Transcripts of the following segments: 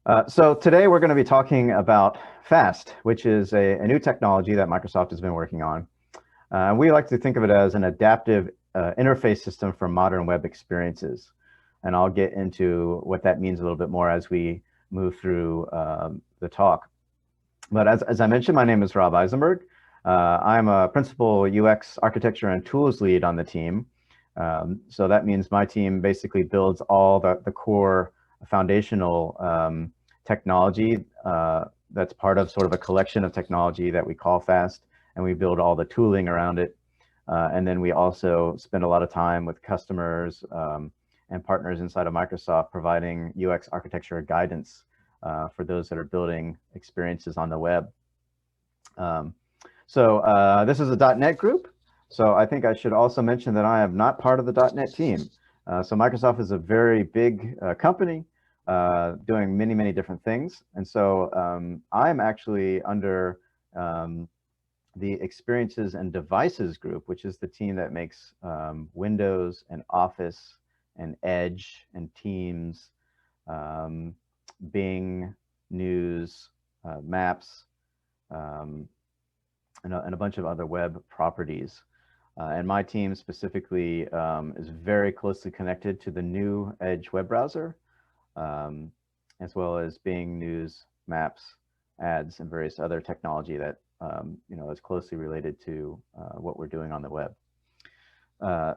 So today we're going to be talking about FAST, which is a new technology that Microsoft has been working on. We like to think of it as an adaptive interface system for modern web experiences. And I'll get into what that means a little bit more as we move through the talk. But as I mentioned, my name is Rob Eisenberg. I'm a principal UX architecture and tools lead on the team. So that means my team basically builds all the core foundational technology that's part of sort of a collection of technology that we call FAST, and we build all the tooling around it. And then we also spend a lot of time with customers and partners inside of Microsoft providing UX architecture guidance for those that are building experiences on the web. This is a .NET group. So I think I should also mention that I am not part of the .NET team. So Microsoft is a very big company doing many, many different things. And so I'm actually under the Experiences and Devices group, which is the team that makes Windows and Office and Edge and Teams, Bing, News, Maps, and a bunch of other web properties. And my team specifically is very closely connected to the new Edge web browser, as well as Bing, News, Maps, Ads, and various other technology that is closely related to what we're doing on the web.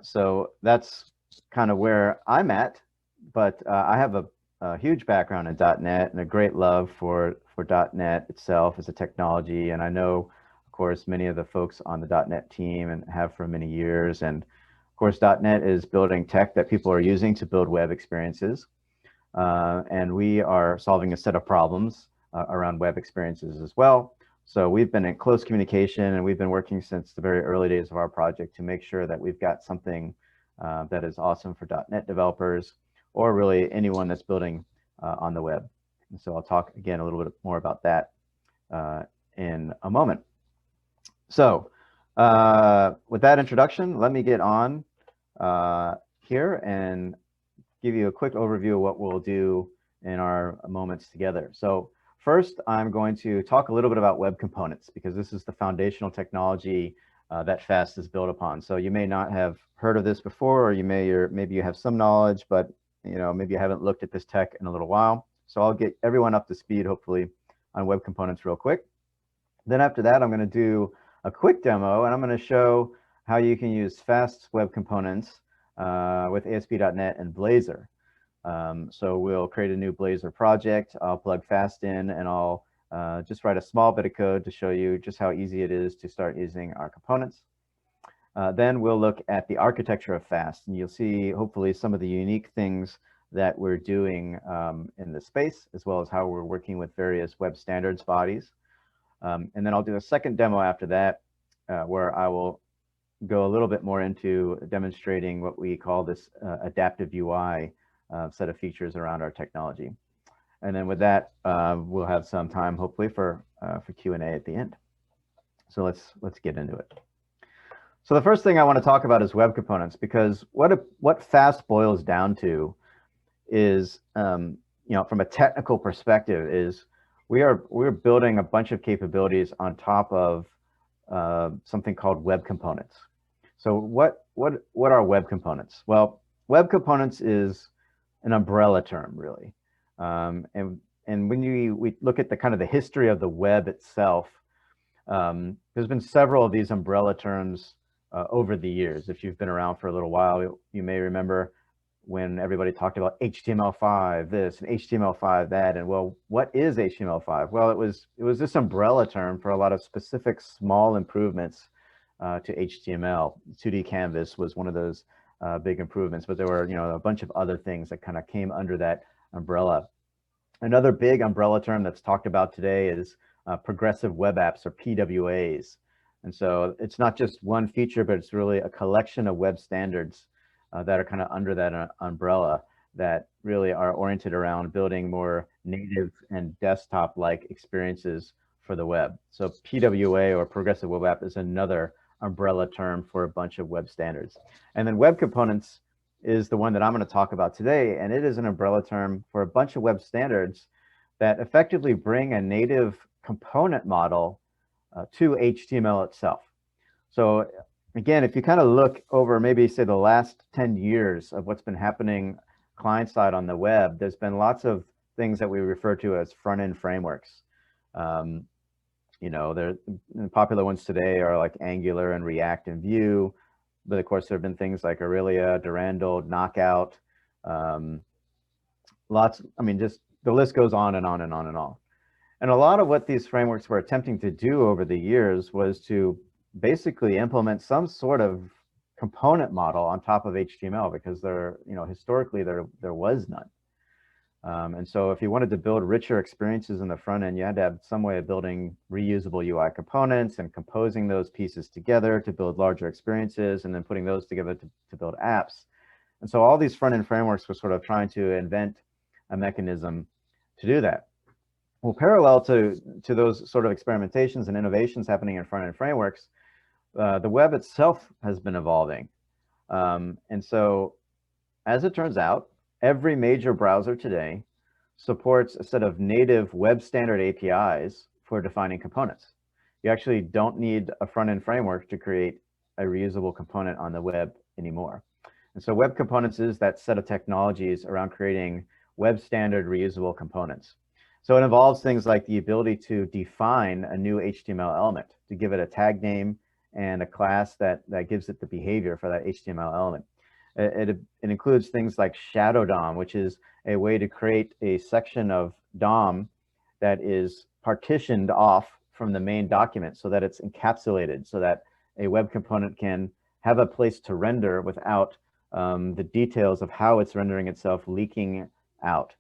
So that's kind of where I'm at, but I have a huge background in .NET and a great love for .NET itself as a technology, and I know, of course, many of the folks on the .NET team and have for many years. And of course, .NET is building tech that people are using to build web experiences. And we are solving a set of problems around web experiences as well. So we've been in close communication, and we've been working since the very early days of our project to make sure that we've got something that is awesome for .NET developers, or really anyone that's building on the web. And so I'll talk again a little bit more about that in a moment. So with that introduction, let me get on here and give you a quick overview of what we'll do in our moments together. So first, I'm going to talk a little bit about web components, because this is the foundational technology that FAST is built upon. So you may not have heard of this before, or maybe you have some knowledge, but maybe you haven't looked at this tech in a little while. So I'll get everyone up to speed, hopefully, on web components real quick. Then after that, I'm going to do a quick demo, and I'm going to show how you can use FAST web components with ASP.NET and Blazor. So we'll create a new Blazor project. I'll plug FAST in, and I'll just write a small bit of code to show you just how easy it is to start using our components. Then we'll look at the architecture of FAST, and you'll see hopefully some of the unique things that we're doing in the space, as well as how we're working with various web standards bodies. And then I'll do a second demo after that, where I will go a little bit more into demonstrating what we call this adaptive UI set of features around our technology. And then with that, we'll have some time, hopefully, for Q&A at the end. So let's get into it. So the first thing I want to talk about is web components, because what FAST boils down to is, from a technical perspective, is we're building a bunch of capabilities on top of something called web components. So what are web components? Well, web components is an umbrella term, really. And when we look at the kind of the history of the web itself, there's been several of these umbrella terms over the years. If you've been around for a little while, you may remember when everybody talked about HTML5 this and HTML5 that. And well, what is HTML5? Well, it was this umbrella term for a lot of specific small improvements to HTML. 2D Canvas was one of those big improvements, but there were a bunch of other things that kind of came under that umbrella. Another big umbrella term that's talked about today is progressive web apps, or PWAs. And so it's not just one feature, but it's really a collection of web standards that are kind of under that umbrella that really are oriented around building more native and desktop-like experiences for the web. So PWA, or progressive web app, is another umbrella term for a bunch of web standards. And then web components is the one that I'm going to talk about today, and it is an umbrella term for a bunch of web standards that effectively bring a native component model to HTML itself. So again, if you kind of look over maybe say the last 10 years of what's been happening client side on the web, there's been lots of things that we refer to as front-end frameworks. You know, the popular ones today are like Angular and React and Vue, but of course there have been things like Aurelia, Durandal, Knockout, lots, I mean, just the list goes on and on and on and on. And a lot of what these frameworks were attempting to do over the years was to basically implement some sort of component model on top of HTML, because there, you know, historically there was none. And so if you wanted to build richer experiences in the front end, you had to have some way of building reusable UI components and composing those pieces together to build larger experiences, and then putting those together to build apps. And so all these front end frameworks were sort of trying to invent a mechanism to do that. Well, parallel to those sort of experimentations and innovations happening in front end frameworks, the web itself has been evolving. And so as it turns out, every major browser today supports a set of native web standard APIs for defining components. You actually don't need a front-end framework to create a reusable component on the web anymore. And so web components is that set of technologies around creating web standard reusable components. So it involves things like the ability to define a new HTML element, to give it a tag name and a class that gives it the behavior for that HTML element. It includes things like shadow DOM, which is a way to create a section of DOM that is partitioned off from the main document so that it's encapsulated, so that a web component can have a place to render without the details of how it's rendering itself leaking out.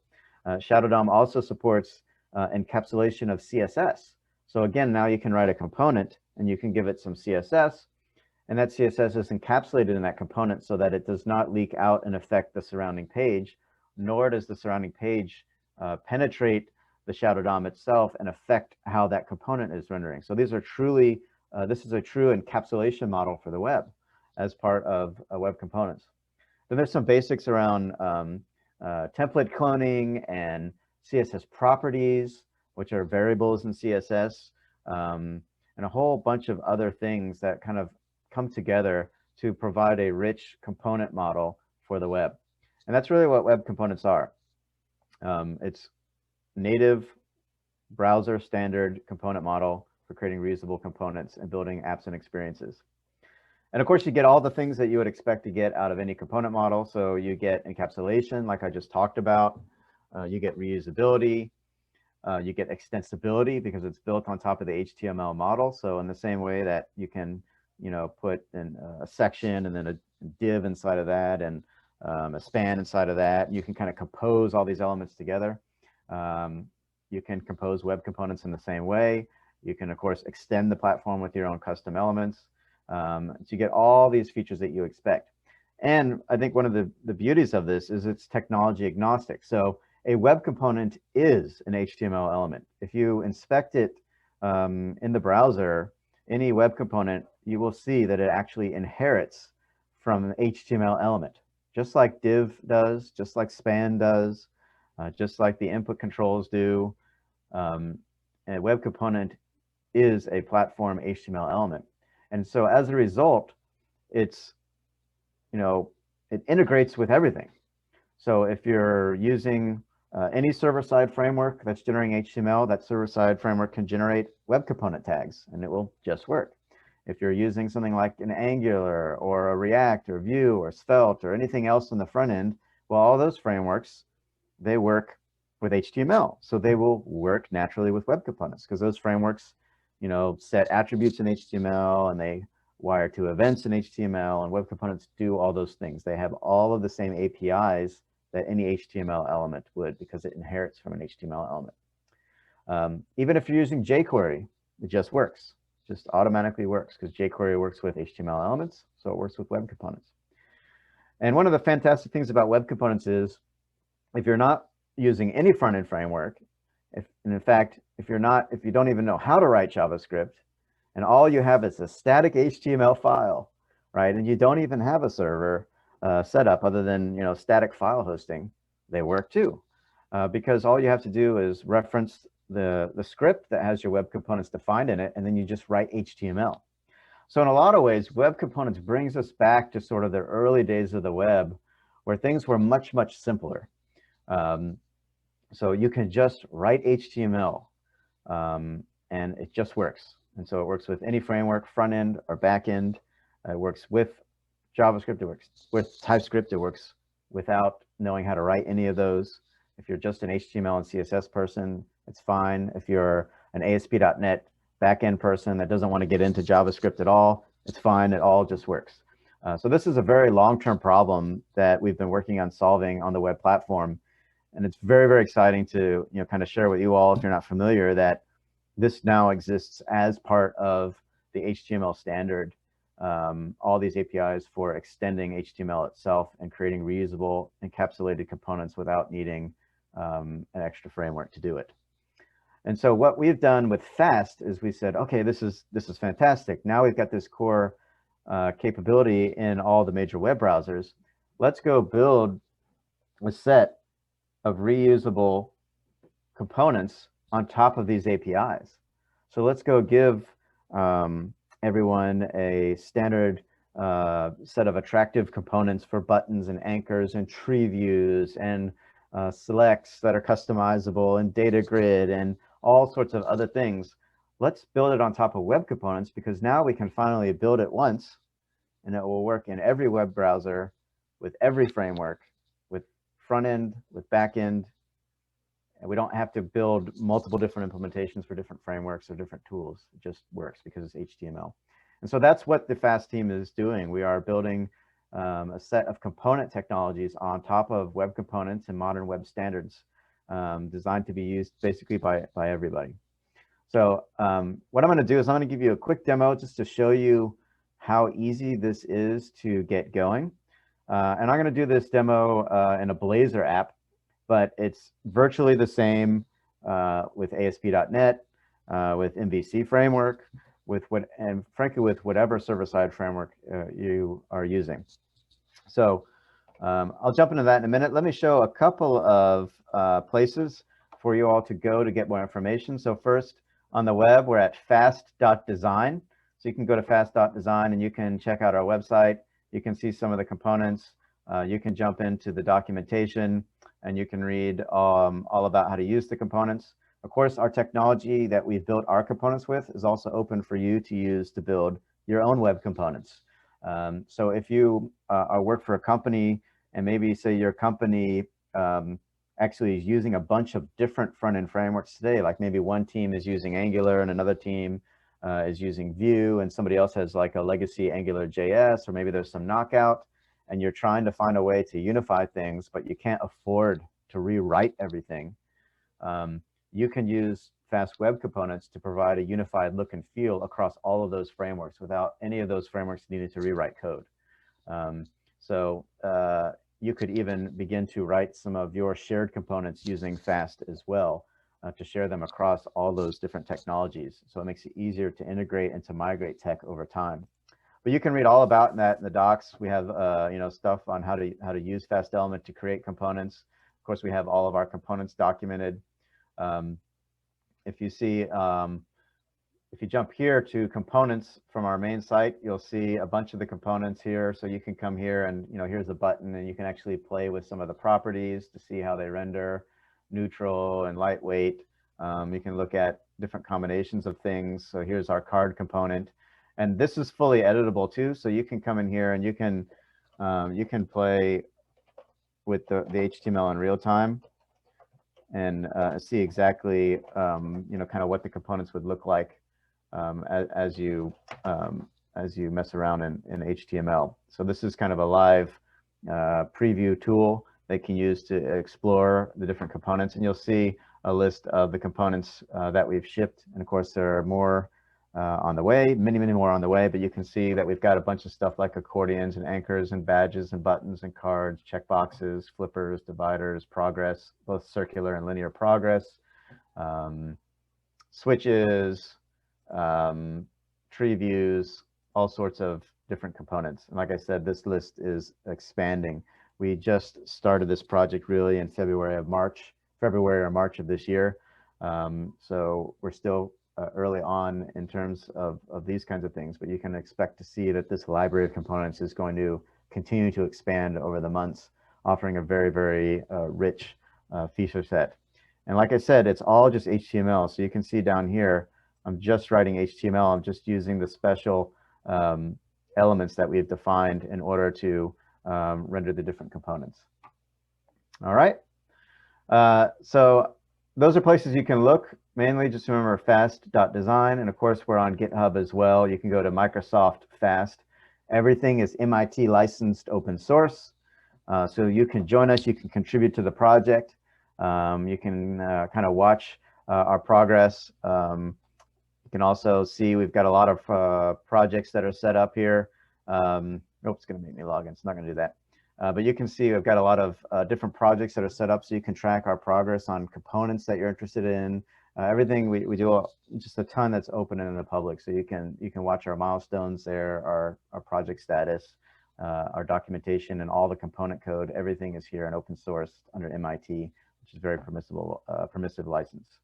Shadow DOM also supports encapsulation of CSS. So again, now you can write a component and you can give it some CSS, and that CSS is encapsulated in that component so that it does not leak out and affect the surrounding page, nor does the surrounding page penetrate the shadow DOM itself and affect how that component is rendering. So these are truly, this is a true encapsulation model for the web as part of web components. Then there's some basics around template cloning and CSS properties, which are variables in CSS, and a whole bunch of other things that kind of come together to provide a rich component model for the web. And that's really what web components are. It's native browser standard component model for creating reusable components and building apps and experiences. And of course, you get all the things that you would expect to get out of any component model. So you get encapsulation, like I just talked about. You get reusability. You get extensibility because it's built on top of the HTML model. So in the same way that you can, you know, put in a section and then a div inside of that and a span inside of that, you can kind of compose all these elements together. You can compose web components in the same way. You can, of course, extend the platform with your own custom elements. So you get all these features that you expect. And I think one of the beauties of this is it's technology agnostic. So a web component is an HTML element. If you inspect it in the browser, any web component, you will see that it actually inherits from an HTML element, just like div does, just like span does, just like the input controls do. A web component is a platform HTML element. And so as a result, it's, you know, it integrates with everything. So if you're using any server-side framework that's generating HTML, that server-side framework can generate web component tags, and it will just work. If you're using something like an Angular or a React or Vue or Svelte or anything else on the front end, well, all those frameworks, they work with HTML. So they will work naturally with web components because those frameworks, you know, set attributes in HTML and they wire to events in HTML, and web components do all those things. They have all of the same APIs that any HTML element would because it inherits from an HTML element. Even if you're using jQuery, it just works. Just automatically works because jQuery works with HTML elements, so it works with web components. And one of the fantastic things about web components is if you're not using any front-end framework, and in fact, if you don't even know how to write JavaScript, and all you have is a static HTML file, right? And you don't even have a server set up other than, you know, static file hosting, they work too. because all you have to do is reference the script that has your web components defined in it, and then you just write HTML. So in a lot of ways, web components brings us back to sort of the early days of the web, where things were much, much simpler. So you can just write HTML, and it just works. And so it works with any framework, front end or back end. It works with JavaScript, it works with TypeScript, it works without knowing how to write any of those. If you're just an HTML and CSS person, it's fine. If you're an ASP.NET backend person that doesn't want to get into JavaScript at all, it's fine. It all just works. So this is a very long-term problem that we've been working on solving on the web platform. And it's very, very exciting to kind of share with you all, if you're not familiar, that this now exists as part of the HTML standard. All these APIs for extending HTML itself and creating reusable encapsulated components without needing an extra framework to do it. And so what we've done with Fast is we said, okay, this is fantastic. Now we've got this core capability in all the major web browsers. Let's go build a set of reusable components on top of these APIs. So let's go give everyone a standard set of attractive components for buttons and anchors and tree views and selects that are customizable and data grid and all sorts of other things. Let's build it on top of web components, because now we can finally build it once and it will work in every web browser with every framework, with front end, with back end. And we don't have to build multiple different implementations for different frameworks or different tools. It just works because it's HTML. And so that's what the Fast team is doing. We are building a set of component technologies on top of web components and modern web standards, designed to be used basically by everybody. So what I'm going to do is I'm going to give you a quick demo just to show you how easy this is to get going. And I'm going to do this demo in a Blazor app, but it's virtually the same with ASP.NET, with MVC framework, and frankly with whatever server-side framework you are using. So I'll jump into that in a minute. Let me show a couple of places for you all to go to get more information. So first, on the web, we're at fast.design. So you can go to fast.design and you can check out our website. You can see some of the components. You can jump into the documentation and you can read all about how to use the components. Of course, our technology that we've built our components with is also open for you to use to build your own web components. So if you work for a company and maybe say your company actually is using a bunch of different front-end frameworks today, like maybe one team is using Angular and another team is using Vue and somebody else has like a legacy Angular JS, or maybe there's some knockout and you're trying to find a way to unify things, but you can't afford to rewrite everything. You can use Fast Web Components to provide a unified look and feel across all of those frameworks without any of those frameworks needing to rewrite code. So you could even begin to write some of your shared components using Fast as well, to share them across all those different technologies. So it makes it easier to integrate and to migrate tech over time. But you can read all about that in the docs. We have stuff on how to use Fast Element to create components. Of course, we have all of our components documented. If you see, if you jump here to components from our main site, you'll see a bunch of the components here. So you can come here and, here's a button and you can actually play with some of the properties to see how they render, neutral and lightweight. You can look at different combinations of things. So here's our card component. And this is fully editable too. So you can come in here and you can play with the HTML in real time and see exactly kind of what the components would look like as you mess around in HTML. So this is kind of a live preview tool they can use to explore the different components, and you'll see a list of the components that we've shipped. And of course, there are more on the way, many more on the way, but you can see that we've got a bunch of stuff like accordions and anchors and badges and buttons and cards, checkboxes, flippers, dividers, progress, both circular and linear progress, switches, tree views, all sorts of different components. And like I said, this list is expanding. We just started this project really in February of March February or March of this year. So we're still early on in terms of these kinds of things, but you can expect to see that this library of components is going to continue to expand over the months, offering a very, very rich feature set. And like I said, it's all just HTML. So you can see down here, I'm just writing HTML. I'm just using the special elements that we've defined in order to render the different components. All right. So those are places you can look. Mainly just remember fast.design. And of course, we're on GitHub as well. You can go to Microsoft Fast. Everything is MIT licensed open source. So you can join us. You can contribute to the project. You can kind of watch our progress. You can also see we've got a lot of projects that are set up here. It's going to make me log in. It's not going to do that. But you can see we've got a lot of different projects that are set up so you can track our progress on components that you're interested in. Everything we do, just a ton that's open and in the public. So you can watch our milestones there, our project status, our documentation, and all the component code. Everything is here and open source under MIT, which is very permissive license.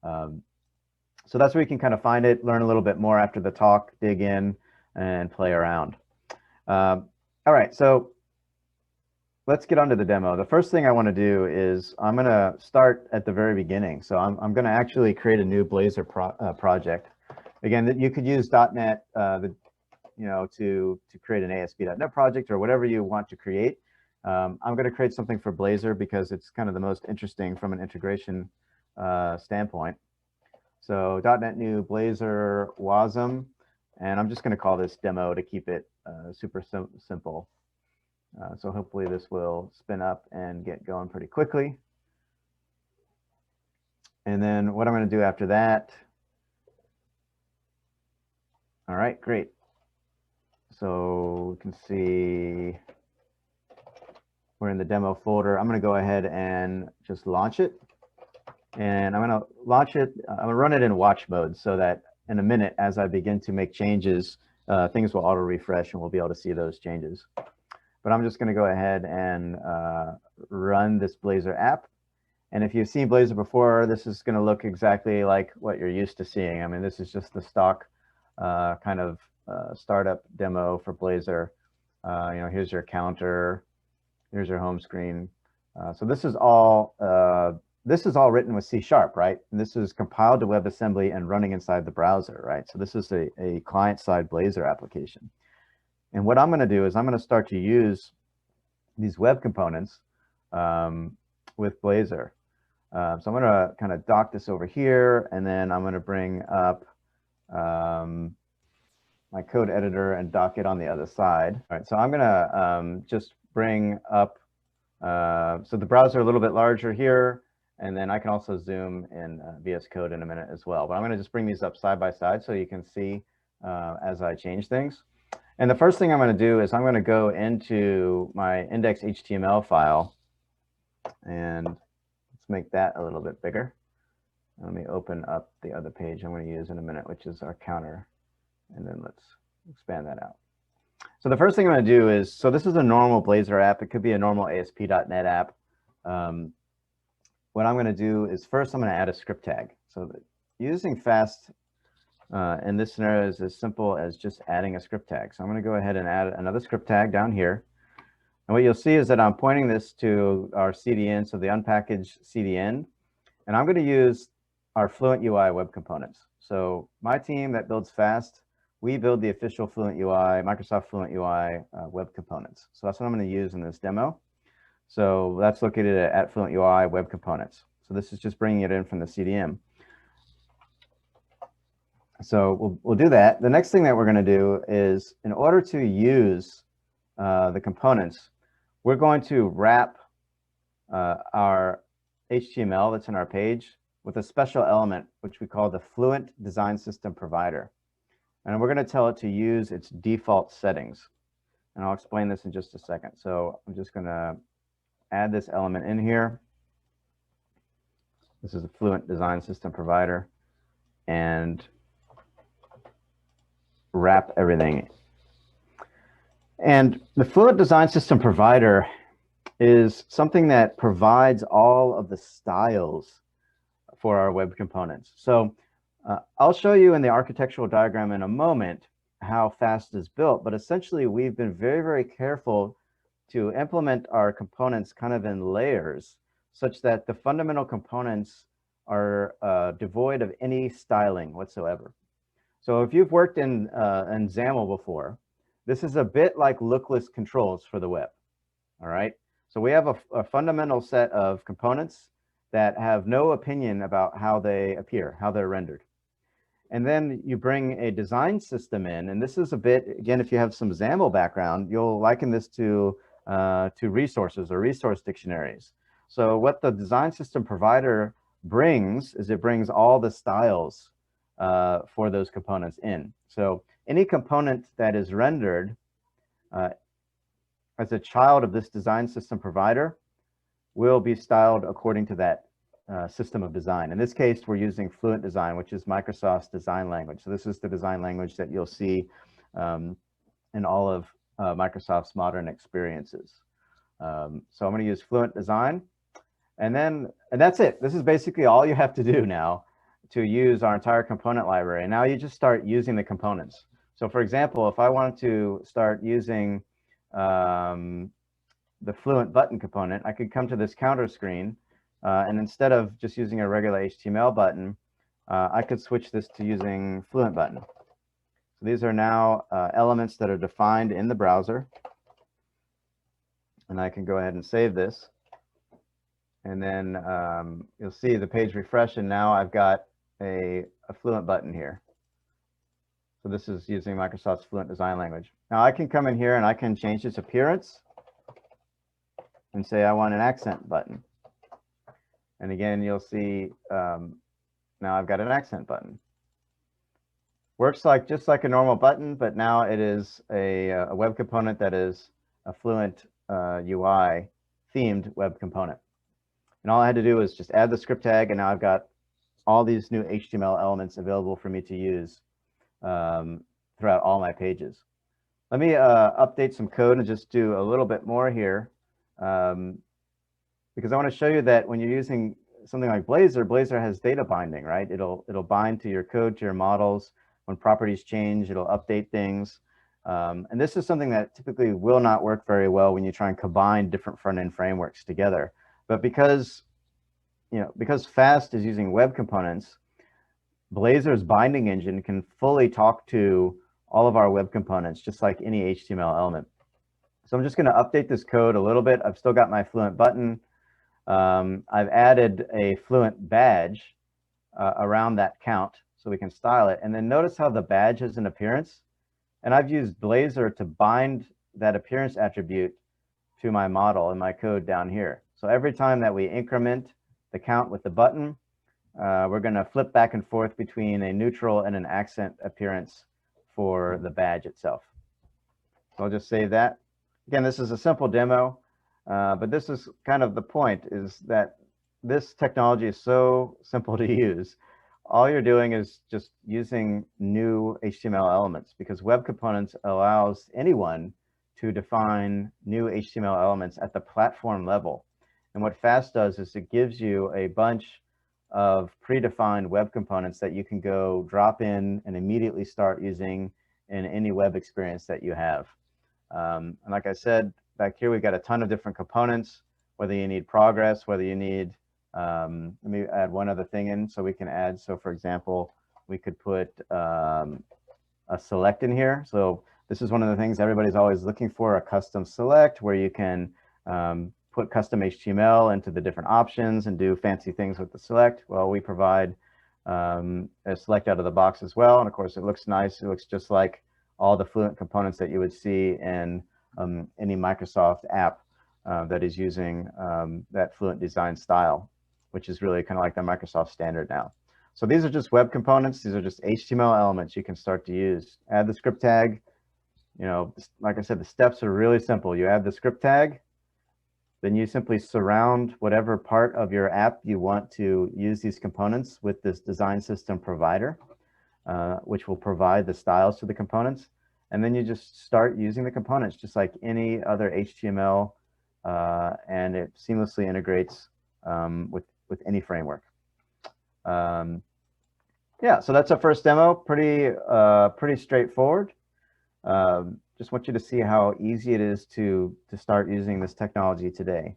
So that's where you can kind of find it, learn a little bit more after the talk, dig in, and play around. All right, so let's get on to the demo. The first thing I want to do is I'm going to start at the very beginning. So I'm going to actually create a new Blazor project. Again, you could use .NET, to create an ASP.NET project or whatever you want to create. I'm going to create something for Blazor because it's kind of the most interesting from an integration standpoint. So .NET new Blazor WASM, and I'm just going to call this demo to keep it super simple. So hopefully this will spin up and get going pretty quickly. And then what I'm going to do after that. All right, great. So we can see we're in the demo folder. I'm going to go ahead and just launch it. And I'm going to launch it. I'm going to run it in watch mode so that in a minute, as I begin to make changes, things will auto refresh and we'll be able to see those changes. But I'm just going to go ahead and run this Blazor app. And if you've seen Blazor before, this is going to look exactly like what you're used to seeing. I mean, this is just the stock kind of startup demo for Blazor. Here's your counter. Here's your home screen. So this is all written with C#, right? And this is compiled to WebAssembly and running inside the browser, right? So this is a client-side Blazor application. And what I'm going to do is I'm going to start to use these web components with Blazor. So I'm going to kind of dock this over here, and then I'm going to bring up my code editor and dock it on the other side. All right, so I'm going to just bring up, so the browser a little bit larger here, and then I can also zoom in VS Code in a minute as well. But I'm going to just bring these up side by side so you can see as I change things. And the first thing I'm going to do is I'm going to go into my index.html file, and let's make that a little bit bigger. Let me open up the other page I'm going to use in a minute, which is our counter, and then let's expand that out. So the first thing I'm going to do is, so this is a normal Blazor app. It could be a normal ASP.NET app. What I'm going to do is first I'm going to add a script tag. So that using fast in this scenario is as simple as just adding a script tag. So I'm going to go ahead and add another script tag down here. And what you'll see is that I'm pointing this to our CDN, so the unpackaged CDN. And I'm going to use our Fluent UI web components. So my team that builds fast, we build the official Fluent UI, Microsoft Fluent UI web components. So that's what I'm going to use in this demo. So that's located at Fluent UI web components. So this is just bringing it in from the CDN. So we'll do that. The next thing that we're going to do is, in order to use the components, we're going to wrap our HTML that's in our page with a special element, which we call the Fluent Design System Provider. And we're going to tell it to use its default settings. And I'll explain this in just a second. So I'm just going to add this element in here. This is the Fluent Design System Provider. And wrap everything. And the Fluent Design System Provider is something that provides all of the styles for our web components. So I'll show you in the architectural diagram in a moment how FAST is built, but essentially we've been very, very careful to implement our components kind of in layers such that the fundamental components are devoid of any styling whatsoever. So if you've worked in XAML before, this is a bit like lookless controls for the web, all right? So we have a fundamental set of components that have no opinion about how they appear, how they're rendered. And then you bring a design system in, and this is a bit, again, if you have some XAML background, you'll liken this to resources or resource dictionaries. So what the design system provider brings is it brings all the styles for those components in. So any component that is rendered as a child of this design system provider will be styled according to that system of design. In this case, we're using Fluent Design, which is Microsoft's design language. So this is the design language that you'll see in all of Microsoft's modern experiences. So I'm going to use Fluent Design, and that's it. This is basically all you have to do now to use our entire component library. And now you just start using the components. So for example, if I wanted to start using the Fluent button component, I could come to this counter screen, and instead of just using a regular HTML button, I could switch this to using Fluent button. So these are now elements that are defined in the browser. And I can go ahead and save this. And then you'll see the page refresh, and now I've got a Fluent button here. So this is using Microsoft's Fluent Design Language. Now I can come in here and I can change its appearance and say I want an accent button. And again, you'll see now I've got an accent button. Works just like a normal button, but now it is a web component that is a Fluent UI themed web component. And all I had to do was just add the script tag, and now I've got all these new HTML elements available for me to use throughout all my pages. Let me update some code and just do a little bit more here, because I want to show you that when you're using something like Blazor, Blazor has data binding, right? It'll bind to your code, to your models. When properties change, it'll update things. And this is something that typically will not work very well when you try and combine different front-end frameworks together. But because FAST is using web components, Blazor's binding engine can fully talk to all of our web components, just like any HTML element. So I'm just going to update this code a little bit. I've still got my Fluent button. I've added a Fluent badge around that count so we can style it. And then notice how the badge has an appearance. And I've used Blazor to bind that appearance attribute to my model in my code down here. So every time that we increment the count with the button, we're going to flip back and forth between a neutral and an accent appearance for the badge itself. So I'll just save that. Again, this is a simple demo, but this is kind of the point, is that this technology is so simple to use. All you're doing is just using new HTML elements, because web components allows anyone to define new HTML elements at the platform level. And what FAST does is it gives you a bunch of predefined web components that you can go drop in and immediately start using in any web experience that you have. And like I said, back here we've got a ton of different components, whether you need progress, whether you need, let me add one other thing in so we can add. So for example, we could put a select in here. So this is one of the things everybody's always looking for, a custom select where you can put custom HTML into the different options and do fancy things with the select. Well, we provide a select out of the box as well. And of course, it looks nice. It looks just like all the Fluent components that you would see in any Microsoft app that is using that Fluent design style, which is really kind of like the Microsoft standard now. So these are just web components. These are just HTML elements you can start to use. Add the script tag. You know, like I said, the steps are really simple. You add the script tag, then you simply surround whatever part of your app you want to use these components with this design system provider, which will provide the styles to the components. And then you just start using the components just like any other HTML and it seamlessly integrates with any framework. Yeah, so that's our first demo. Pretty straightforward. Just want you to see how easy it is to start using this technology today.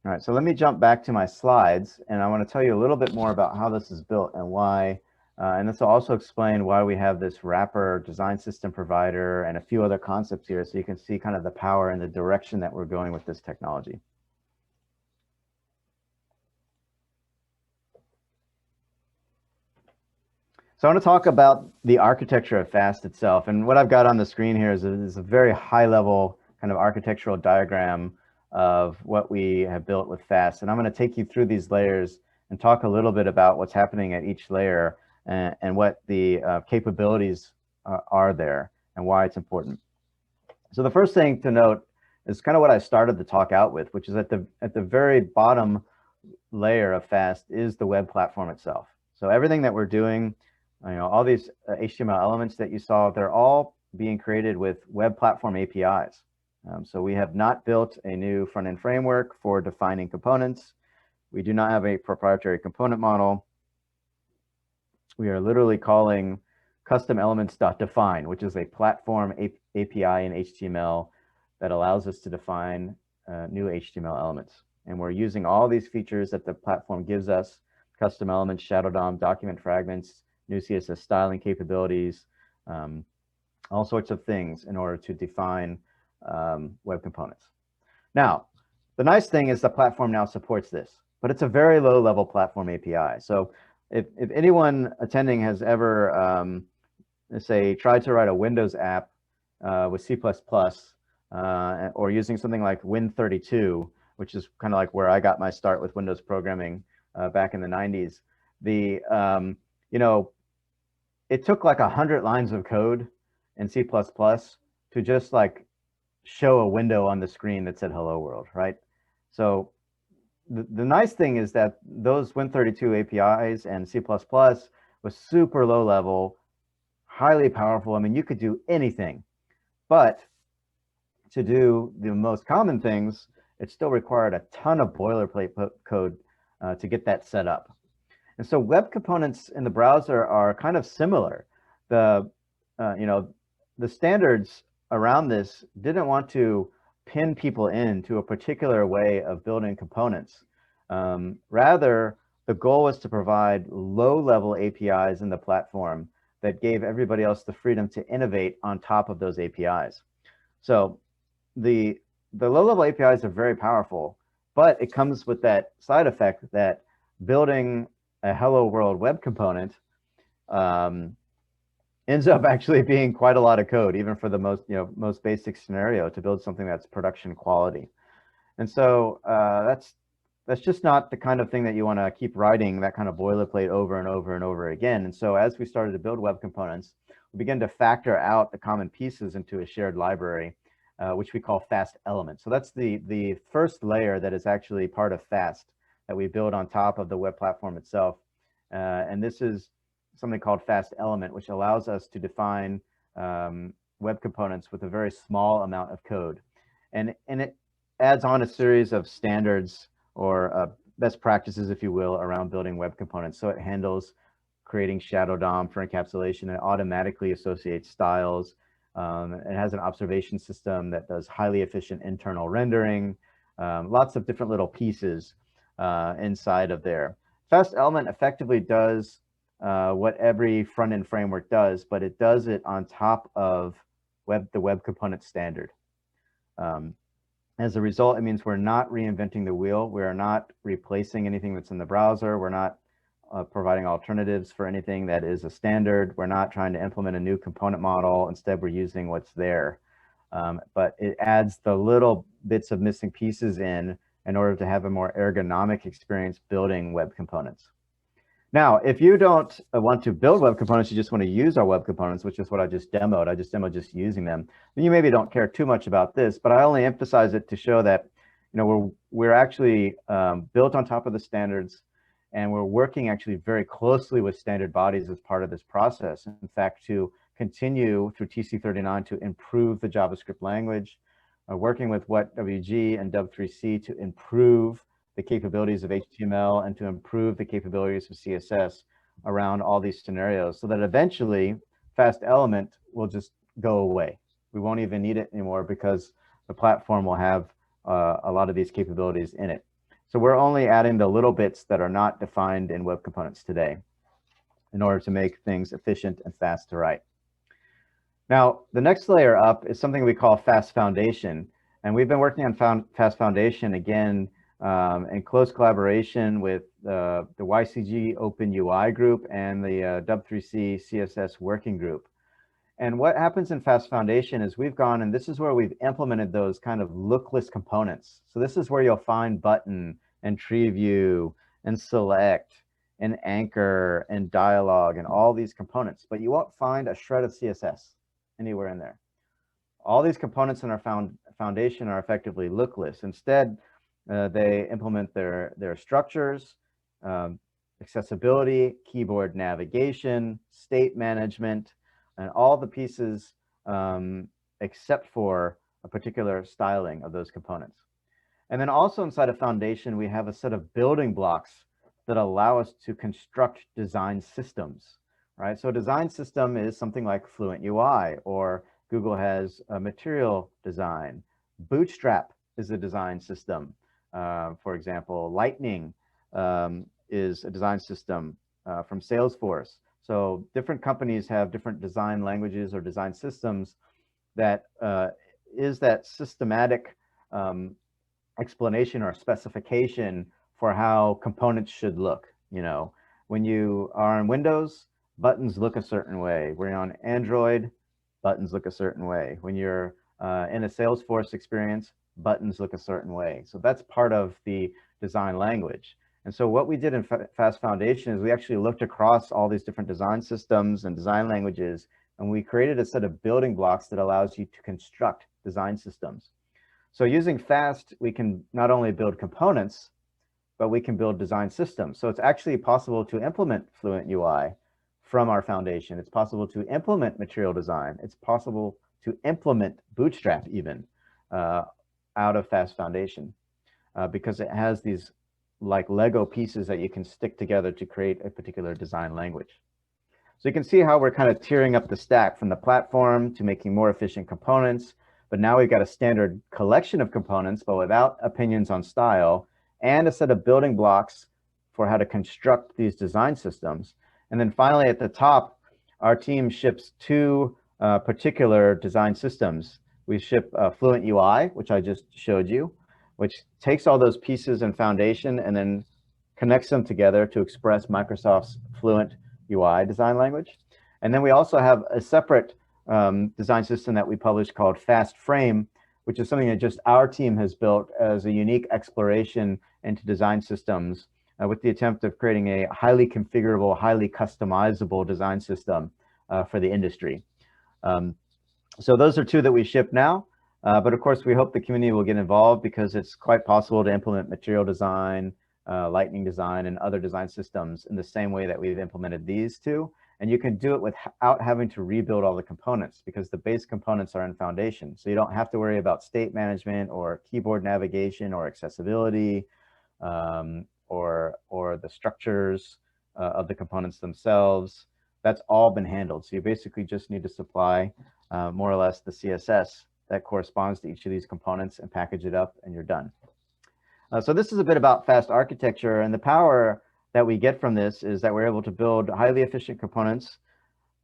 All right, so let me jump back to my slides, and I want to tell you a little bit more about how this is built and why. And this will also explain why we have this wrapper design system provider and a few other concepts here, so you can see kind of the power and the direction that we're going with this technology. So I want to talk about the architecture of FAST itself. And what I've got on the screen here is a very high-level kind of architectural diagram of what we have built with FAST. And I'm going to take you through these layers and talk a little bit about what's happening at each layer and what the capabilities are there and why it's important. So the first thing to note is kind of what I started the talk out with, which is at the very bottom layer of FAST is the web platform itself. So everything that we're doing, all these HTML elements that you saw, they're all being created with web platform APIs. So we have not built a new front-end framework for defining components. We do not have a proprietary component model. We are literally calling custom elements.define, which is a platform API in HTML that allows us to define new HTML elements. And we're using all these features that the platform gives us: custom elements, shadow DOM, document fragments, new CSS styling capabilities, all sorts of things in order to define web components. Now, the nice thing is the platform now supports this, but it's a very low-level platform API. So if anyone attending has ever, let's say, tried to write a Windows app with C++, or using something like Win32, which is kind of like where I got my start with Windows programming back in the 90s, it took like 100 lines of code in C++ to just like show a window on the screen that said hello world, right? So the nice thing is that those Win32 APIs and C++ was super low level, highly powerful. I mean, you could do anything, but to do the most common things, it still required a ton of boilerplate code to get that set up. And so web components in the browser are kind of similar. The standards around this didn't want to pin people into a particular way of building components. Rather, the goal was to provide low-level APIs in the platform that gave everybody else the freedom to innovate on top of those APIs. So the low-level APIs are very powerful, but it comes with that side effect that building a hello world web component ends up actually being quite a lot of code, even for the most basic scenario, to build something that's production quality. And so that's just not the kind of thing that you want to keep writing that kind of boilerplate over and over and over again. And so as we started to build web components, we began to factor out the common pieces into a shared library, which we call FAST elements. So that's the first layer that is actually part of FAST that we build on top of the web platform itself. And this is something called FAST element, which allows us to define web components with a very small amount of code. And it adds on a series of standards or best practices, if you will, around building web components. So it handles creating shadow DOM for encapsulation. It automatically associates styles. It has an observation system that does highly efficient internal rendering, lots of different little pieces inside of there. FAST element effectively does what every front-end framework does, but it does it on top of the web component standard. As a result, it means we're not reinventing the wheel. We are not replacing anything that's in the browser. We're not providing alternatives for anything that is a standard. We're not trying to implement a new component model. Instead, we're using what's there. But it adds the little bits of missing pieces in order to have a more ergonomic experience building web components. Now, if you don't want to build web components, you just want to use our web components, which is what I just demoed. I just demoed just using them. Then you maybe don't care too much about this, but I only emphasize it to show that we're actually built on top of the standards, and we're working actually very closely with standard bodies as part of this process. In fact, to continue through TC39 to improve the JavaScript language, working with WG and W3C to improve the capabilities of HTML and to improve the capabilities of CSS around all these scenarios, so that eventually fast element will just go away. We won't even need it anymore because the platform will have a lot of these capabilities in it. So we're only adding the little bits that are not defined in web components today in order to make things efficient and fast to write. Now, the next layer up is something we call Fast Foundation. And we've been working on Fast Foundation, again, in close collaboration with the YCG Open UI group and the W3C CSS working group. And what happens in Fast Foundation is we've gone, and this is where we've implemented those kind of lookless components. So this is where you'll find button and tree view and select and anchor and dialogue and all these components, but you won't find a shred of CSS anywhere in there. All these components in our foundation are effectively lookless. Instead, they implement their structures, accessibility, keyboard navigation, state management, and all the pieces except for a particular styling of those components. And then also inside of Foundation, we have a set of building blocks that allow us to construct design systems, right? So a design system is something like Fluent UI, or Google has a material design. Bootstrap is a design system. For example, Lightning is a design system from Salesforce. So different companies have different design languages or design systems that is that systematic explanation or specification for how components should look. You know, when you are on Windows, buttons look a certain way. When you're on Android, buttons look a certain way. When you're in a Salesforce experience, buttons look a certain way. So that's part of the design language. And so what we did in Fast Foundation is we actually looked across all these different design systems and design languages, and we created a set of building blocks that allows you to construct design systems. So using Fast, we can not only build components, but we can build design systems. So it's actually possible to implement Fluent UI from our foundation. It's possible to implement material design. It's possible to implement Bootstrap even out of Fast Foundation because it has these like Lego pieces that you can stick together to create a particular design language. So you can see how we're kind of tiering up the stack from the platform to making more efficient components. But now we've got a standard collection of components, but without opinions on style, and a set of building blocks for how to construct these design systems. And then finally at the top, our team ships two particular design systems. We ship Fluent UI, which I just showed you, which takes all those pieces in Foundation and then connects them together to express Microsoft's Fluent UI design language. And then we also have a separate design system that we published called Fast Frame, which is something that just our team has built as a unique exploration into design systems with the attempt of creating a highly configurable, highly customizable design system for the industry. So those are two that we ship now. But of course, we hope the community will get involved because it's quite possible to implement material design, Lightning design, and other design systems in the same way that we've implemented these two. And you can do it without having to rebuild all the components because the base components are in Foundation. So you don't have to worry about state management or keyboard navigation or accessibility or the structures of the components themselves. That's all been handled. So you basically just need to supply more or less the CSS that corresponds to each of these components and package it up and you're done. So this is a bit about fast architecture, and the power that we get from this is that we're able to build highly efficient components.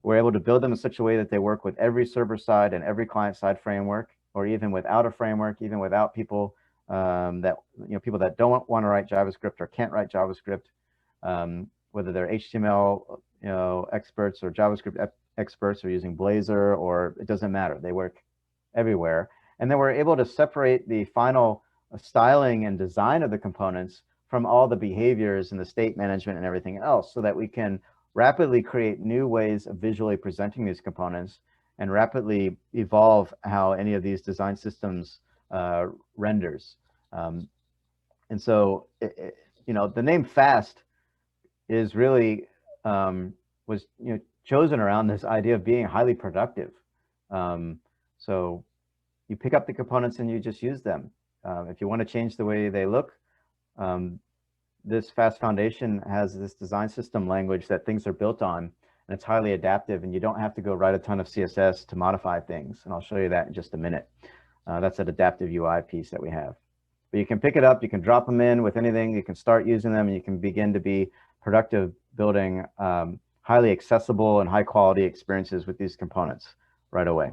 We're able to build them in such a way that they work with every server-side and every client-side framework, or even without a framework, even without people people that don't want to write JavaScript or can't write JavaScript, whether they're HTML experts or JavaScript experts or using Blazor, or it doesn't matter. They work everywhere. And then we're able to separate the final styling and design of the components from all the behaviors and the state management and everything else, so that we can rapidly create new ways of visually presenting these components and rapidly evolve how any of these design systems renders. And so, the name Fast is really was chosen around this idea of being highly productive. So, you pick up the components and you just use them. If you want to change the way they look, this Fast Foundation has this design system language that things are built on, and it's highly adaptive, and you don't have to go write a ton of CSS to modify things, and I'll show you that in just a minute. That's an adaptive UI piece that we have. But you can pick it up, you can drop them in with anything, you can start using them, and you can begin to be productive building highly accessible and high quality experiences with these components right away.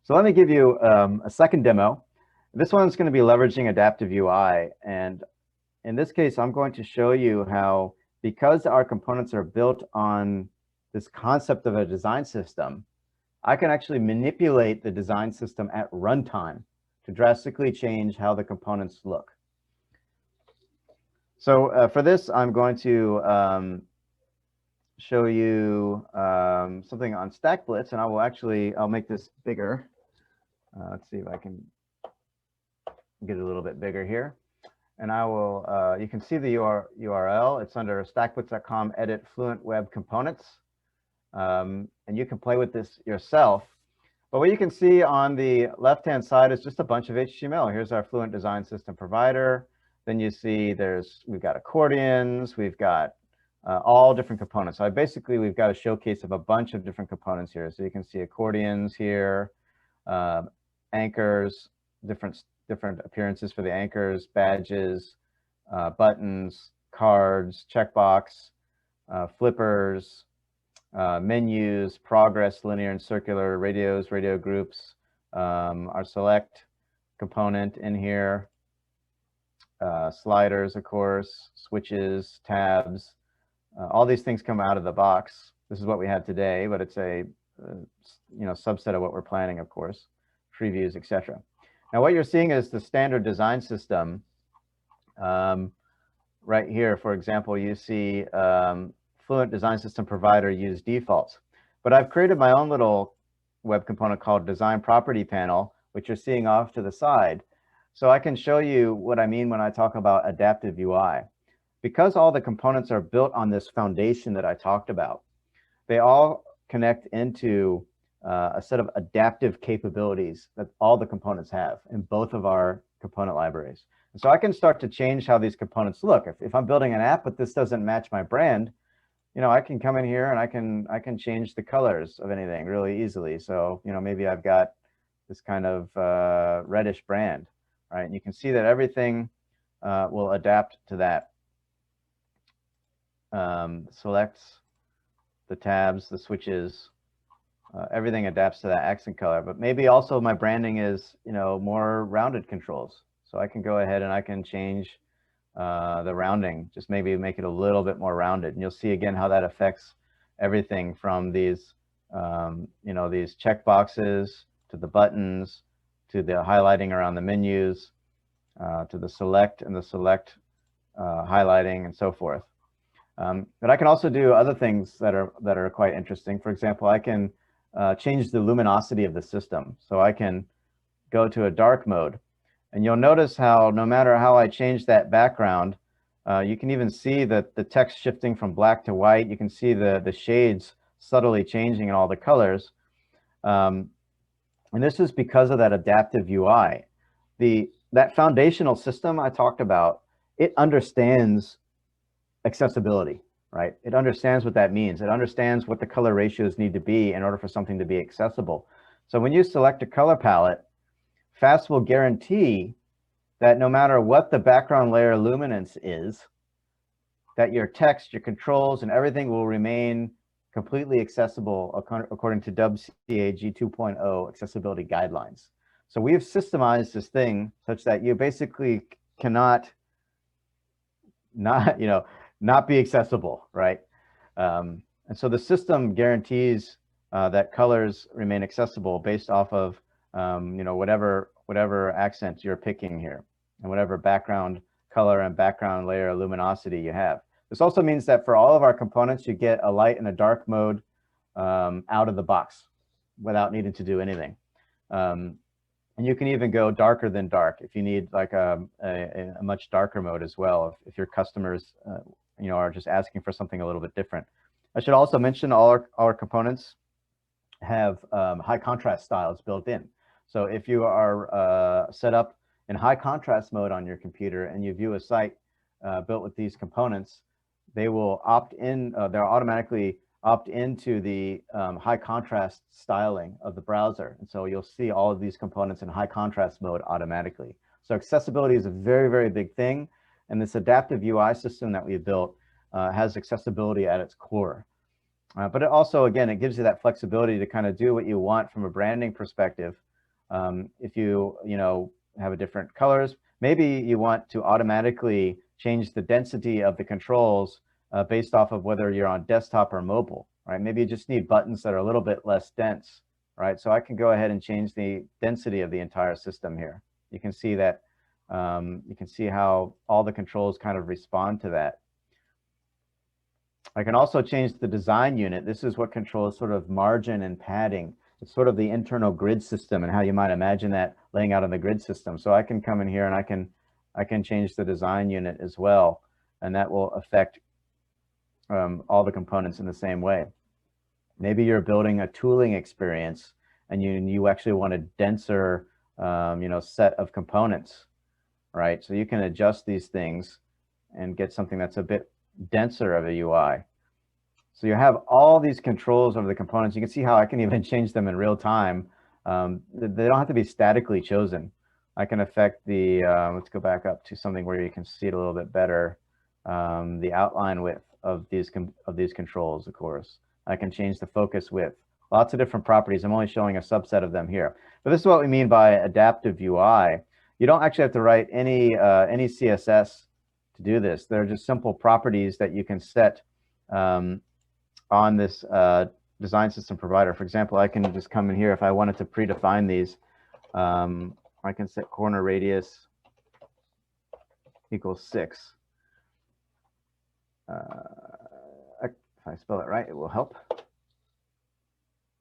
So let me give you a second demo. This one's going to be leveraging adaptive UI, and in this case, I'm going to show you how, because our components are built on this concept of a design system, I can actually manipulate the design system at runtime to drastically change how the components look. So for this, I'm going to show you something on StackBlitz, and I'll make this bigger. Let's see if I can get it a little bit bigger here. And I will, you can see the URL. It's under stackblitz.com, edit Fluent Web Components. And you can play with this yourself. But what you can see on the left-hand side is just a bunch of HTML. Here's our Fluent Design System provider. Then you see we've got accordions, we've got all different components. So basically, we've got a showcase of a bunch of different components here. So you can see accordions here, anchors, different appearances for the anchors, badges, buttons, cards, checkbox, flippers, menus, progress, linear and circular, radios, radio groups, our select component in here, sliders, of course, switches, tabs. All these things come out of the box. This is what we have today, but it's a subset of what we're planning, of course, previews, etc. Now, what you're seeing is the standard design system. Right here, for example, you see Fluent Design System Provider use defaults. But I've created my own little web component called Design Property Panel, which you're seeing off to the side. So I can show you what I mean when I talk about adaptive UI. Because all the components are built on this foundation that I talked about, they all connect into a set of adaptive capabilities that all the components have in both of our component libraries. And so I can start to change how these components look. If I'm building an app, but this doesn't match my brand, I can come in here and I can change the colors of anything really easily. So, maybe I've got this kind of reddish brand, right? And you can see that everything will adapt to that. Selects, the tabs, the switches, everything adapts to that accent color. But maybe also my branding is, more rounded controls. So I can go ahead and I can change the rounding, just maybe make it a little bit more rounded. And you'll see again how that affects everything from these, these check boxes to the buttons, to the highlighting around the menus, to the select and the select highlighting and so forth. But I can also do other things that are quite interesting. For example, I can change the luminosity of the system. So I can go to a dark mode. And you'll notice how no matter how I change that background, you can even see that the text shifting from black to white. You can see the shades subtly changing in all the colors. And this is because of that adaptive UI. That foundational system I talked about, it understands accessibility, right? It understands what that means. It understands what the color ratios need to be in order for something to be accessible. So when you select a color palette, FAST will guarantee that no matter what the background layer luminance is, that your text, your controls, and everything will remain completely accessible according to WCAG 2.0 accessibility guidelines. So we have systemized this thing such that you basically cannot not be accessible, right? And so the system guarantees that colors remain accessible based off of whatever accent you're picking here, and whatever background color and background layer luminosity you have. This also means that for all of our components, you get a light and a dark mode out of the box without needing to do anything. And you can even go darker than dark if you need like a much darker mode as well, if your customers are just asking for something a little bit different. I should also mention all our components have high contrast styles built in. So if you are set up in high contrast mode on your computer and you view a site built with these components, they will opt in, they'll automatically opt into the high contrast styling of the browser. And so you'll see all of these components in high contrast mode automatically. So accessibility is a very, very big thing. And this adaptive UI system that we've built has accessibility at its core. But it also, again, it gives you that flexibility to kind of do what you want from a branding perspective. If you have a different colors, maybe you want to automatically change the density of the controls based off of whether you're on desktop or mobile, right? Maybe you just need buttons that are a little bit less dense, right? So I can go ahead and change the density of the entire system here. You can see that, you can see how all the controls kind of respond to that. I can also change the design unit. This is what controls sort of margin and padding. It's sort of the internal grid system and how you might imagine that laying out on the grid system. So I can come in here and I can change the design unit as well, and that will affect all the components in the same way. Maybe you're building a tooling experience and you actually want a denser set of components, right? So you can adjust these things and get something that's a bit denser of a UI. So you have all these controls over the components. You can see how I can even change them in real time. They don't have to be statically chosen. I can affect the, let's go back up to something where you can see it a little bit better. The outline width of these controls, of course. I can change the focus width. Lots of different properties. I'm only showing a subset of them here. But this is what we mean by adaptive UI. You don't actually have to write any CSS to do this. They're just simple properties that you can set on this design system provider. For example, I can just come in here if I wanted to predefine these. I can set corner radius equals 6. If I spell it right, it will help.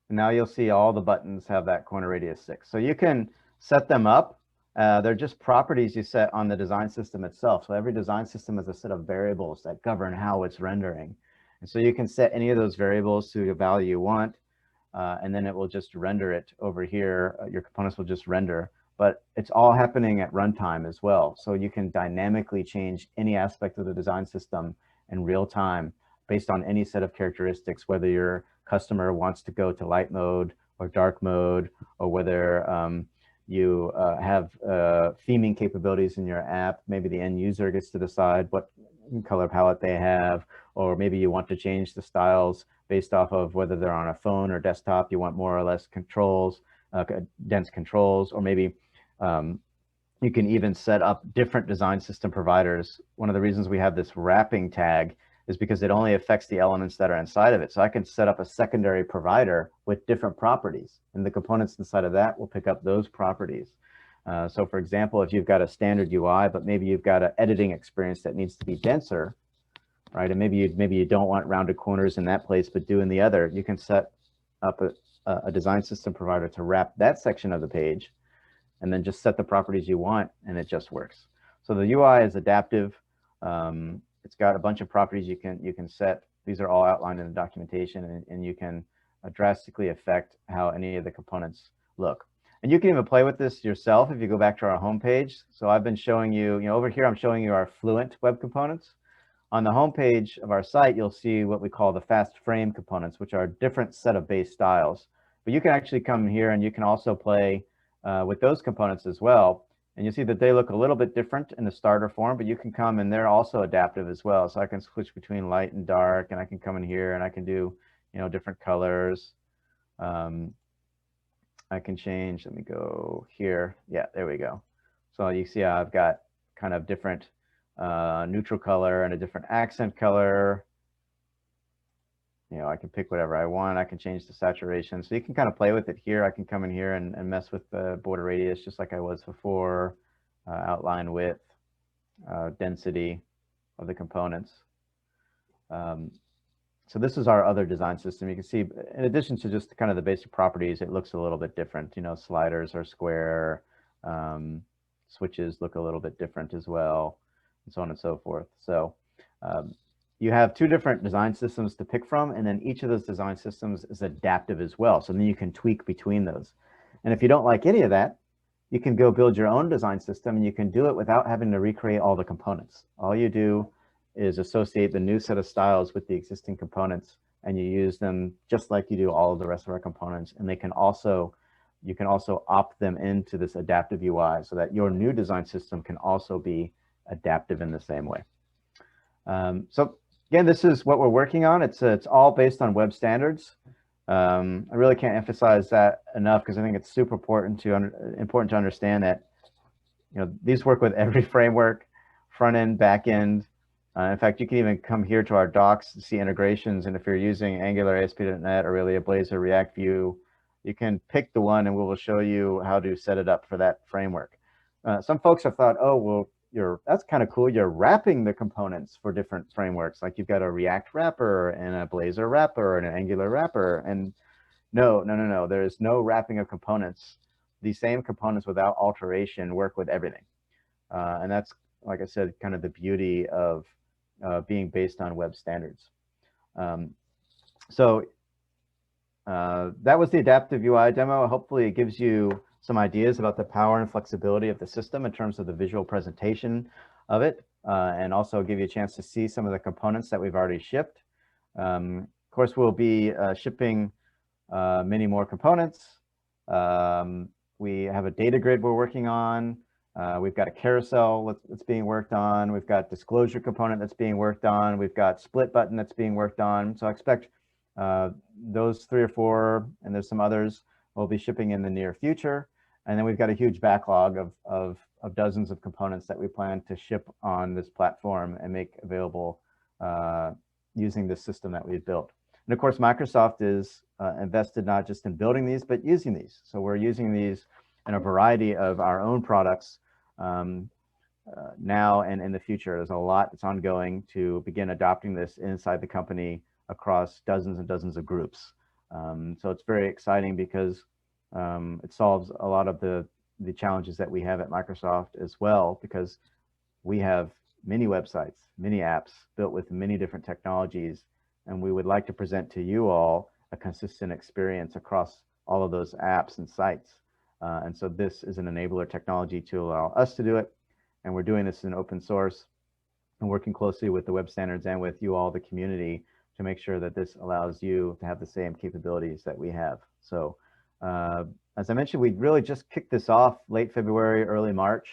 And now you'll see all the buttons have that corner radius 6. So you can set them up. They're just properties you set on the design system itself. So every design system has a set of variables that govern how it's rendering. And so you can set any of those variables to the value you want, and then it will just render it over here. Your components will just render, but it's all happening at runtime as well. So you can dynamically change any aspect of the design system in real time based on any set of characteristics, whether your customer wants to go to light mode or dark mode, or whether you have theming capabilities in your app. Maybe the end user gets to decide what color palette they have, or maybe you want to change the styles based off of whether they're on a phone or desktop. You want more or less controls, dense controls, or maybe you can even set up different design system providers. One of the reasons we have this wrapping tag is because it only affects the elements that are inside of it. So I can set up a secondary provider with different properties, and the components inside of that will pick up those properties. So for example, if you've got a standard UI, but maybe you've got an editing experience that needs to be denser, right? And maybe you don't want rounded corners in that place, but do in the other. You can set up a design system provider to wrap that section of the page, and then just set the properties you want, and it just works. So the UI is adaptive. It's got a bunch of properties you can set. These are all outlined in the documentation, and you can drastically affect how any of the components look. And you can even play with this yourself if you go back to our home page. So I've been showing you, over here I'm showing you our Fluent Web Components. On the home page of our site, you'll see what we call the fast frame components, which are a different set of base styles. But you can actually come here and you can also play with those components as well. And you see that they look a little bit different in the starter form, but you can come and they're also adaptive as well. So I can switch between light and dark, and I can come in here and I can do, different colors. I can change, let me go here. Yeah, there we go. So you see I've got kind of different neutral color and a different accent color. I can pick whatever I want. I can change the saturation. So you can kind of play with it here. I can come in here and mess with the border radius just like I was before, outline width, density of the components. So this is our other design system. You can see, in addition to just kind of the basic properties, it looks a little bit different. Sliders are square, switches look a little bit different as well, and so on and so forth. So you have two different design systems to pick from, and then each of those design systems is adaptive as well. So then you can tweak between those. And if you don't like any of that, you can go build your own design system, and you can do it without having to recreate all the components. All you do is associate the new set of styles with the existing components, and you use them just like you do all of the rest of our components. And you can also opt them into this adaptive UI so that your new design system can also be adaptive in the same way. So again, this is what we're working on. It's all based on web standards. I really can't emphasize that enough, because I think it's super important to understand that these work with every framework, front end, back end. In fact, you can even come here to our docs to see integrations, and if you're using Angular, ASP.NET, Aurelia, Blazor, React, Vue, you can pick the one and we will show you how to set it up for that framework. Some folks have thought, oh, well, that's kind of cool. You're wrapping the components for different frameworks. Like you've got a React wrapper and a Blazor wrapper and an Angular wrapper. And no. There is no wrapping of components. These same components without alteration work with everything. And that's, like I said, kind of the beauty of being based on web standards. So that was the adaptive UI demo. Hopefully it gives you some ideas about the power and flexibility of the system in terms of the visual presentation of it, and also give you a chance to see some of the components that we've already shipped. Of course, we'll be shipping many more components. We have a data grid we're working on. We've got a carousel that's being worked on. We've got disclosure component that's being worked on. We've got split button that's being worked on. So I expect those 3 or 4, and there's some others, will be shipping in the near future. And then we've got a huge backlog of dozens of components that we plan to ship on this platform and make available using this system that we've built. And of course, Microsoft is invested not just in building these, but using these. So we're using these in a variety of our own products now and in the future. There's a lot that's ongoing to begin adopting this inside the company across dozens and dozens of groups. So it's very exciting because it solves a lot of the challenges that we have at Microsoft as well, because we have many websites, many apps built with many different technologies, and we would like to present to you all a consistent experience across all of those apps and sites. And so this is an enabler technology to allow us to do it, and we're doing this in open source and working closely with the web standards and with you all, the community, to make sure that this allows you to have the same capabilities that we have. So as I mentioned, we really just kicked this off late February, early March.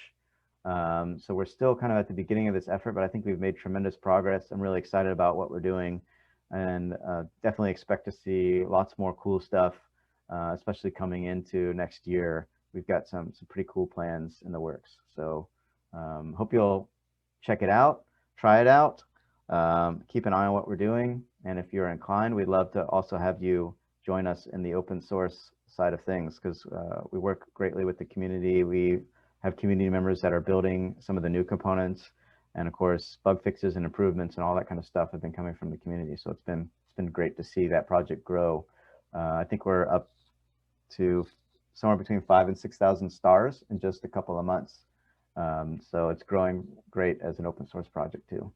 So we're still kind of at the beginning of this effort, but I think we've made tremendous progress. I'm really excited about what we're doing, and definitely expect to see lots more cool stuff, especially coming into next year. We've got some pretty cool plans in the works. So hope you'll check it out, try it out, keep an eye on what we're doing. And if you're inclined, we'd love to also have you join us in the open source side of things, because we work greatly with the community. We have community members that are building some of the new components, and of course, bug fixes and improvements and all that kind of stuff have been coming from the community. So it's been great to see that project grow. I think we're up to somewhere between 5,000 and 6,000 stars in just a couple of months. So it's growing great as an open source project too.